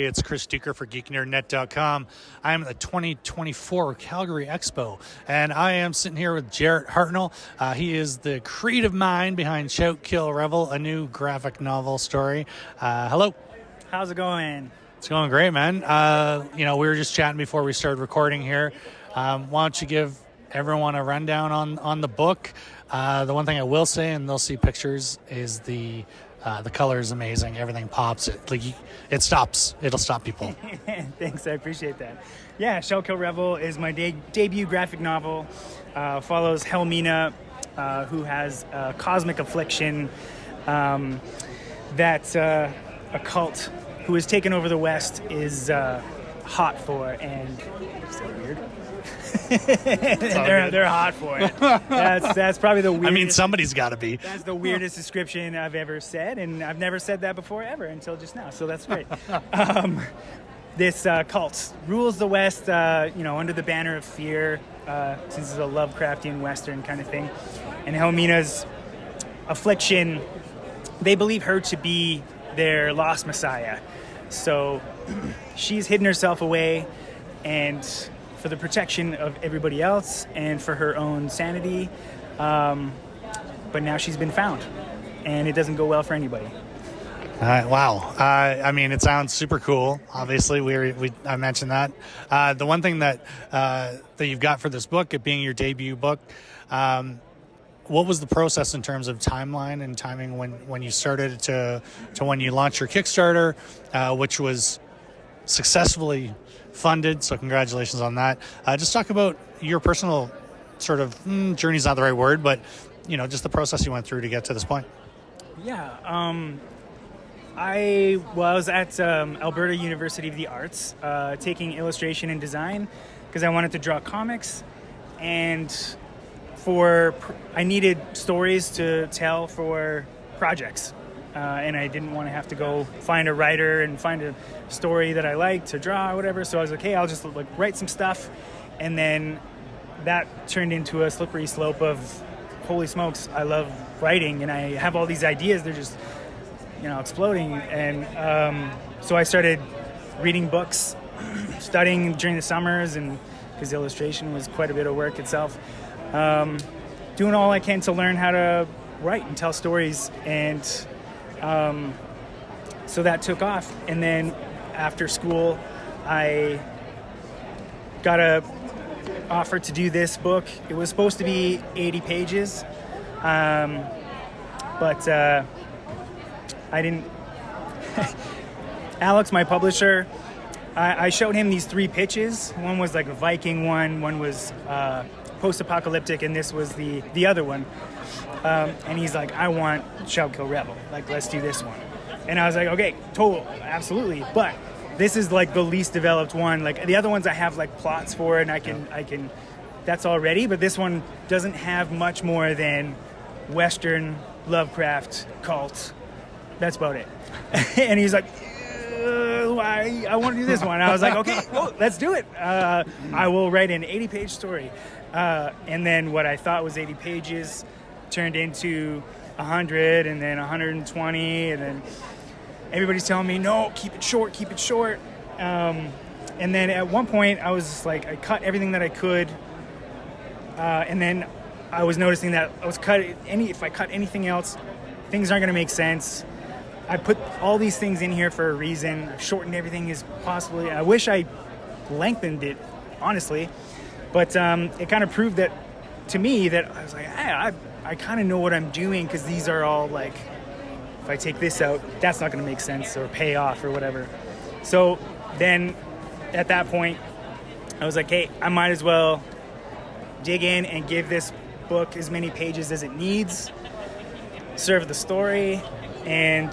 It's Chris Doucher for GeekNerdNet.com. I am at the 2024 Calgary Expo, and I am sitting here with Jarret Hartnell. He is the creative mind behind SHOUT KILL REVEL, a new graphic novel story. Hello. How's it going? It's going great, man. We were just chatting before we started recording here. Why don't you give everyone a rundown on the book? The one thing I will say, and they'll see pictures, is the color is amazing. Everything pops. It'll stop people. Thanks, I appreciate that. Yeah, SHOUT KILL REVEL is my debut graphic novel. Follows Helmina, who has a cosmic affliction that a cult who has taken over the West is hot for, and is that weird? They're hot for it. That's probably the weirdest. I mean, somebody's got to be. That's the weirdest description I've ever said, and I've never said that before ever until just now. So that's great. This cult rules the West, under the banner of fear, since it's a Lovecraftian Western kind of thing. And Helmina's affliction, they believe her to be their lost messiah. So she's hidden herself away, and for the protection of everybody else and for her own sanity. But now she's been found, and it doesn't go well for anybody. Wow. It sounds super cool. Obviously, I mentioned that. The one thing that you've got for this book, it being your debut book, what was the process in terms of timeline and timing when you started to when you launched your Kickstarter, which was successfully funded, so congratulations on that. Just talk about your personal sort of journey's not the right word, but just the process you went through to get to this point. Yeah, I was at Alberta University of the Arts taking illustration and design because I wanted to draw comics, and I needed stories to tell for projects. And I didn't want to have to go find a writer and find a story that I liked to draw or whatever. So I was like, hey, I'll just write some stuff. And then that turned into a slippery slope of, holy smokes, I love writing and I have all these ideas. They're just, exploding. And so I started reading books, studying during the summers, and because illustration was quite a bit of work itself. Doing all I can to learn how to write and tell stories. And so that took off, and then after school I got a offer to do this book. It was supposed to be 80 pages, but I didn't. Alex, my publisher, I showed him these 3 pitches. One was like a Viking one was post-apocalyptic, and this was the other one. And he's like, I want SHOUT KILL REVEL. Let's do this one. And I was like, okay, absolutely. But this is the least developed one. The other ones I have plots for, and I can, that's all ready. But this one doesn't have much more than Western Lovecraft cult. That's about it. And he's like, I want to do this one. I was like, okay, well, let's do it. I will write an 80-page story. And then what I thought was 80 pages turned into 100, and then 120, and then everybody's telling me, no, keep it short. And then at one point I was just I cut everything that I could, and then I was noticing that if I cut anything else, things aren't going to make sense. I put all these things in here for a reason. I've shortened everything as possibly. I wish I lengthened it, honestly, but it kind of proved that to me that I was like, hey, I kind of know what I'm doing, because these are all if I take this out, that's not going to make sense or pay off or whatever. So then at that point, I was like, hey, I might as well dig in and give this book as many pages as it needs, serve the story. And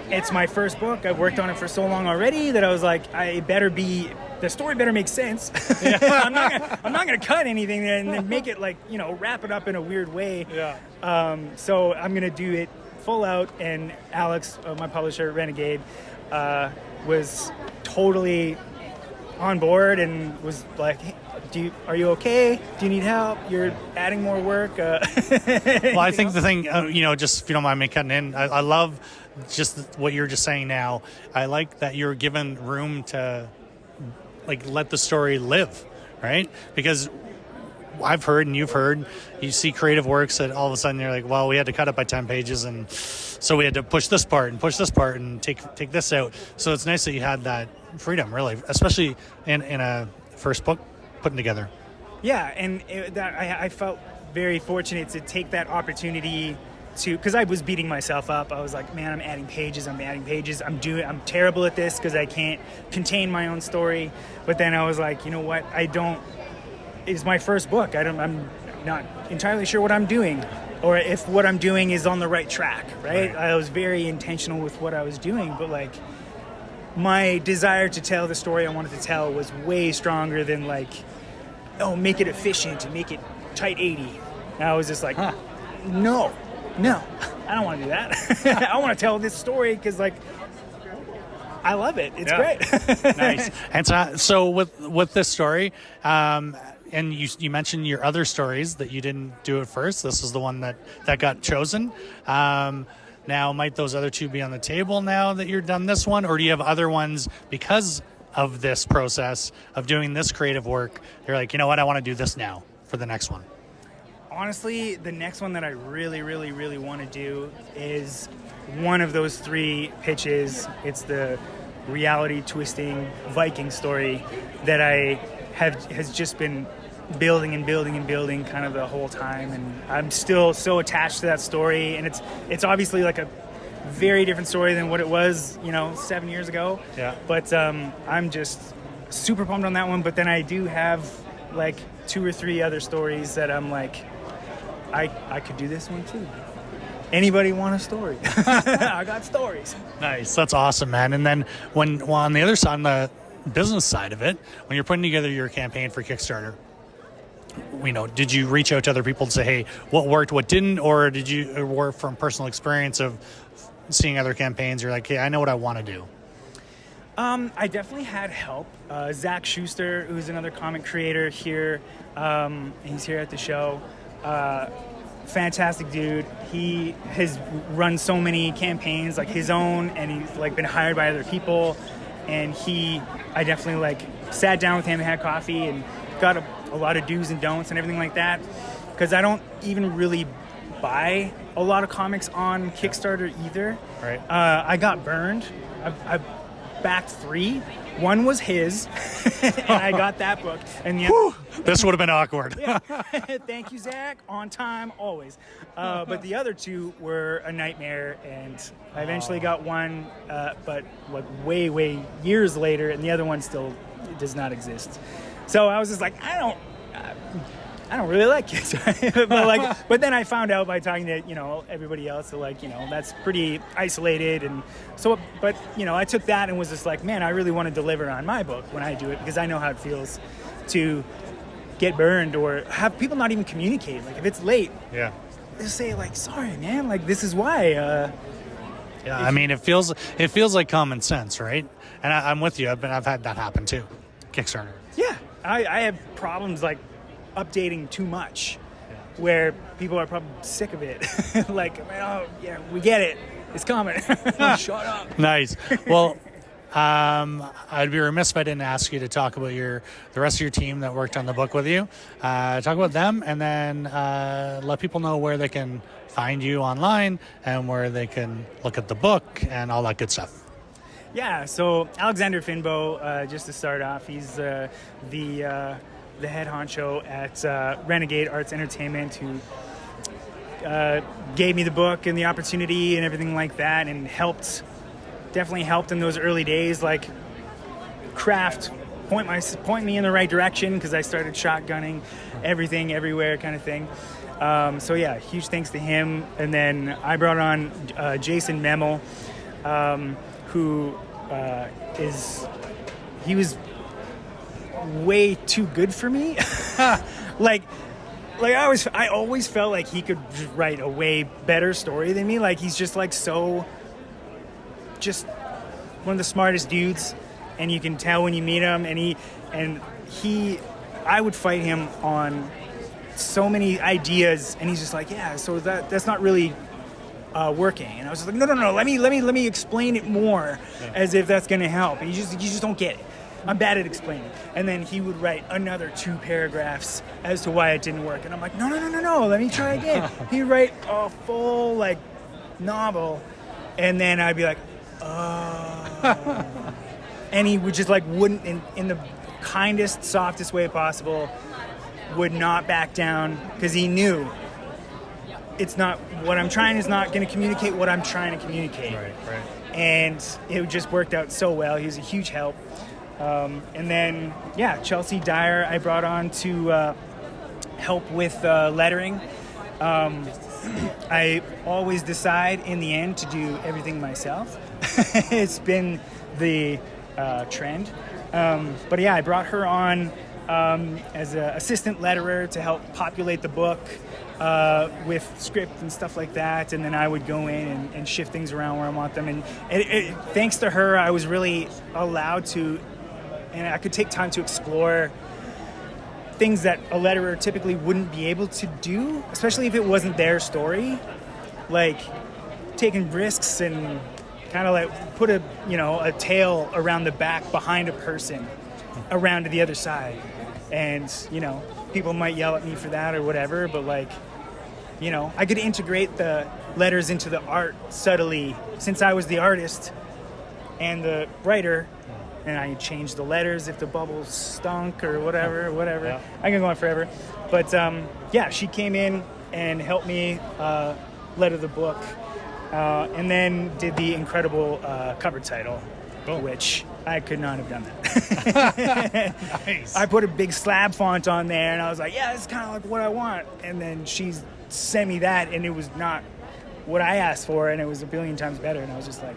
it's my first book. I've worked on it for so long already that I was like, the story better make sense. I'm not gonna cut anything and make it wrap it up in a weird way. Yeah. So I'm gonna do it full out. And Alex, my publisher, Renegade, was totally on board and was like, are you okay? Do you need help? You're adding more work. Well, I think the thing, just if you don't mind me cutting in, I love just what you're just saying now. I like that you're given room to let the story live, right? Because I've heard and you've heard, you see creative works that all of a sudden you're like, well, we had to cut it by 10 pages, and so we had to push this part and take this out. So it's nice that you had that freedom, really, especially in a first book putting together. Yeah, and I felt very fortunate to take that opportunity because I was beating myself up. I was like, man, I'm adding pages. I'm terrible at this because I can't contain my own story. But then I was like, you know what? It's my first book. I'm not entirely sure what I'm doing, or if what I'm doing is on the right track, right? I was very intentional with what I was doing, but my desire to tell the story I wanted to tell was way stronger than make it efficient and make it tight 80. And I was just like, no, I don't want to do that. I want to tell this story because I love it. It's great. Nice. And so with this story, and you mentioned your other stories that you didn't do at first. This was the one that got chosen. Now, might those other two be on the table now that you're done this one? Or do you have other ones because of this process of doing this creative work? You're like, you know what, I want to do this now for the next one. Honestly, the next one that I really, really, really want to do is one of those 3 pitches. It's the reality twisting Viking story that has just been building kind of the whole time, and I'm still so attached to that story, and it's obviously a very different story than what it was 7 years ago. But I'm just super pumped on that one. But then I do have 2 or 3 other stories that I'm I could do this one too. Anybody want a story? I got stories. Nice. That's awesome, man. And then on the other side, on the business side of it, when you're putting together your campaign for Kickstarter, did you reach out to other people to say, hey, what worked, what didn't, or did you work from personal experience of seeing other campaigns? You're like, hey, I know what I want to do. I definitely had help. Zach Schuster, who's another comic creator here, he's here at the show. Fantastic dude. He has run so many campaigns his own, and he's been hired by other people. And I definitely sat down with him and had coffee and got a lot of do's and don'ts and everything like that, because I don't even really buy a lot of comics on Kickstarter either. Right. I got burned. I backed 3. One was his, and I got that book. And this would have been awkward. Yeah. Thank you, Zach. On time, always. But the other 2 were a nightmare, and I eventually got one, but way years later, and the other one still does not exist. So I was just like, I don't really like Kickstarter. but then I found out by talking to everybody else that that's pretty isolated, and so but I took that and was just like, man, I really want to deliver on my book when I do it, because I know how it feels to get burned or have people not even communicate. If it's late, just say sorry, man, this is why. I mean, it feels like common sense, right? And I'm with you. I've had that happen too. Kickstarter. Yeah, I have problems updating too much, where people are probably sick of it. Oh yeah, we get it, it's coming. Shut up. Nice. Well, I'd be remiss if I didn't ask you to talk about the rest of your team that worked on the book with you. Talk about them, and then let people know where they can find you online and where they can look at the book and all that good stuff. Yeah, so Alexander Finbo, just to start off, he's the head honcho at Renegade Arts Entertainment, who gave me the book and the opportunity and everything like that, and definitely helped in those early days, point me in the right direction, because I started shotgunning everything, everywhere kind of thing. So yeah, huge thanks to him. And then I brought on Jason Memel, who he was way too good for me. I always felt like he could write a way better story than me. He's just just one of the smartest dudes, and you can tell when you meet him. And he I would fight him on so many ideas, and he's just like, yeah, so that's not really working. And I was just like, no, let me explain it more, as if that's gonna help. And you just don't get it. I'm bad at explaining. And then he would write another 2 paragraphs as to why it didn't work. And I'm like, no, let me try again. He'd write a full like novel, and then I'd be like, oh. And he would just like wouldn't, in the kindest, softest way possible, would not back down, because he knew it's not what I'm trying is not going to communicate what I'm trying to communicate. Right. And it just worked out so well. He was a huge help. And then, Chelsea Dyer I brought on to help with lettering. I always decide in the end to do everything myself. It's been the trend. But I brought her on as an assistant letterer to help populate the book with script and stuff like that. And then I would go in and shift things around where I want them. And thanks to her, I was really allowed to, and I could take time to explore things that a letterer typically wouldn't be able to do, especially if it wasn't their story, like taking risks and kind of like put a tail around the back behind a person around to the other side. And, people might yell at me for that or whatever, but I could integrate the letters into the art subtly, since I was the artist and the writer. And I changed the letters if the bubbles stunk or whatever. Yeah. I can go on forever. But, she came in and helped me letter the book, and then did the incredible cover title, which I could not have done that. Nice. I put a big slab font on there, and I was like, this is kind of like what I want. And then she sent me that, and it was not what I asked for, and it was a billion times better. And I was just like,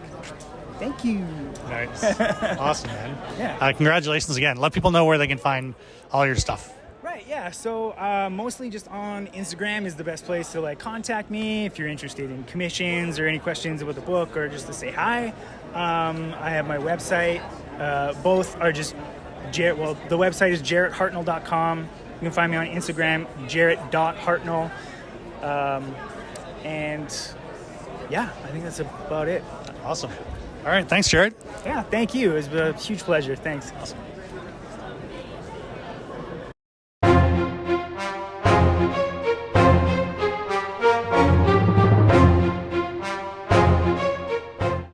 thank you. Nice. Awesome, man. Yeah. Congratulations again. Let people know where they can find all your stuff. Right, yeah. So mostly just on Instagram is the best place to contact me if you're interested in commissions or any questions about the book, or just to say hi. I have my website. Both are just the website is jarrethartnell.com. You can find me on Instagram, jarret.hartnell. And I think that's about it. Awesome. All right. Thanks, Jarret. Yeah, thank you. It was a huge pleasure. Thanks. Awesome.